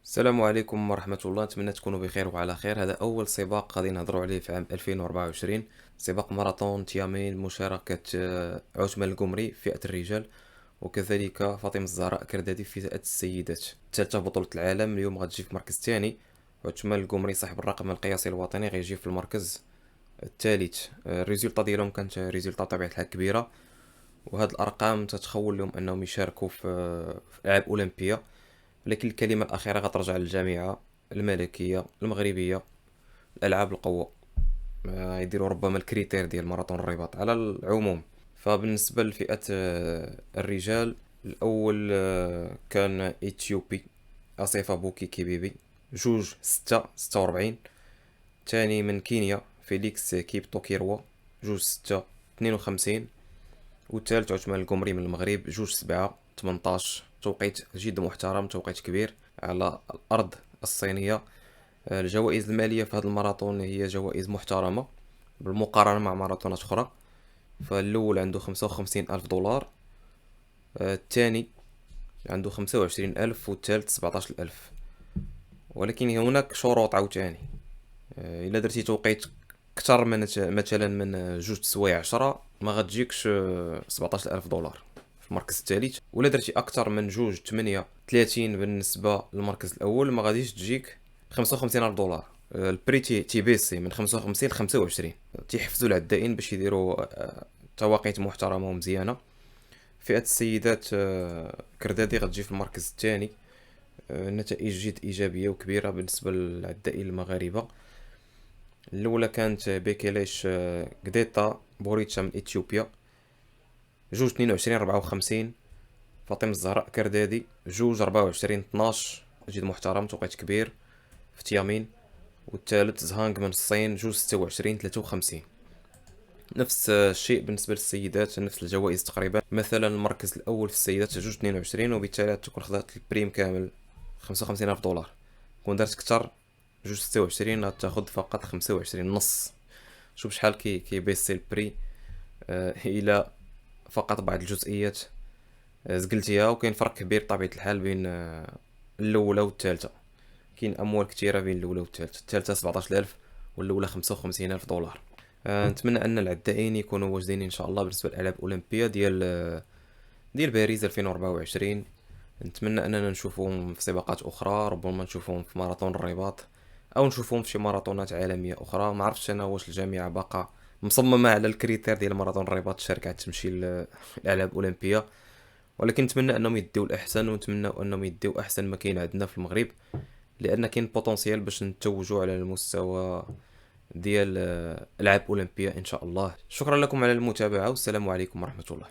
السلام عليكم ورحمة الله، نتمنى تكونوا بخير وعلى خير. هذا أول سباق غادي نهضروا عليه في عام 2024، سباق ماراثون تيامين مشاركة عثمان القمري في فئة الرجال، وكذلك فاطمة الزهراء كردادي في فئة السيدات. الثالثة بطولة العالم اليوم غتجي في المركز الثاني، عثمان القمري صاحب الرقم القياسي الوطني غيجي في المركز الثالث. الريزولطا ديالهم كانت ريزولطا بطبيعة الحال كبيرة، وهاد الارقام تتخول لهم انهم يشاركوا في العاب اولمبيه. لكن الكلمه الاخيره غترجع للجامعه الملكيه المغربيه الالعاب القوه. يديروا ربما الكريتير ديال ماراثون الرباط على العموم. فبالنسبه لفئه الرجال، الاول كان اثيوبي اصيفا بوكي كيبيبي جوج 6 46. الثاني من كينيا فيليكس كيب توكيروا جوج 6 52. والثالث عثمان القمري من المغرب جوج 7 18. توقيت جد محترم، توقيت كبير على الأرض الصينية. الجوائز المالية في هذا الماراثون هي جوائز محترمة بالمقارنة مع ماراثونات أخرى. فالأول عنده 55 ألف دولار، الثاني عنده 25 ألف، والثالث 17 ألف. ولكن هناك شروط عاوتاني. إلا درتي توقيت كتر من مثلا من جوج سوايع 10 ما غتجيكش 17 ألف دولار في المركز الثالث. ولا درتي أكتر من جوج 38 بالنسبة للمركز الأول ما غاديش تجيك 55 ألف دولار. البري تيبيسي من 55 ل 25، تيحفزوا العدائين باش يديروا تواقيت محترمة ومزيانة. فئة السيدات كردادي غتجي في المركز الثاني. نتائج جد إيجابية وكبيرة بالنسبة للعدائين المغاربة. الاولى كانت بيكيليش قديطة بوريتشا من اثيوبيا جوج 22 54. فاطمة الزهراء كردادي جوج 24 12، جد محترم، توقيت كبير في تيامين. والثالث زهانغ من الصين جوج 26 53. نفس الشيء بالنسبة للسيدات، نفس الجوائز تقريبا. مثلا المركز الأول في السيدات جوج 22، وبالتالي تكون خذات البريم كامل 55 ألف دولار. كون دارت كتر جوج 26 غتاخد فقط 25 نص. شوف شحال كيبيسي البري الى فقط بعض الجزئيات زقلتيها. وكاين فرق كبير بطبيعة الحال بين الاولى والثالثة. كاين اموال كثيره بين الاولى والثالثه. الثالثه 17000 والاولى 55000 دولار. نتمنى ان العدائين يكونوا واجدين ان شاء الله بالنسبه للالعاب الاولمبيه ديال باريس 2024. نتمنى اننا نشوفهم في سباقات اخرى، ربما نشوفهم في ماراثون الرباط او نشوفهم في شي ماراثونات عالميه اخرى. ما عرفتش انا واش الجامعه باقا مصممه على الكريتير ديال ماراثون الرباط الشركه تمشي للالعاب الاولمبيه. ولكن نتمنى انهم يديو الاحسن، ونتمنى انهم يديو احسن ما كاين عندنا في المغرب، لان كاين بوتونسيال باش نتوجوا على المستوى ديال العاب اولمبيه ان شاء الله. شكرا لكم على المتابعه، والسلام عليكم ورحمه الله.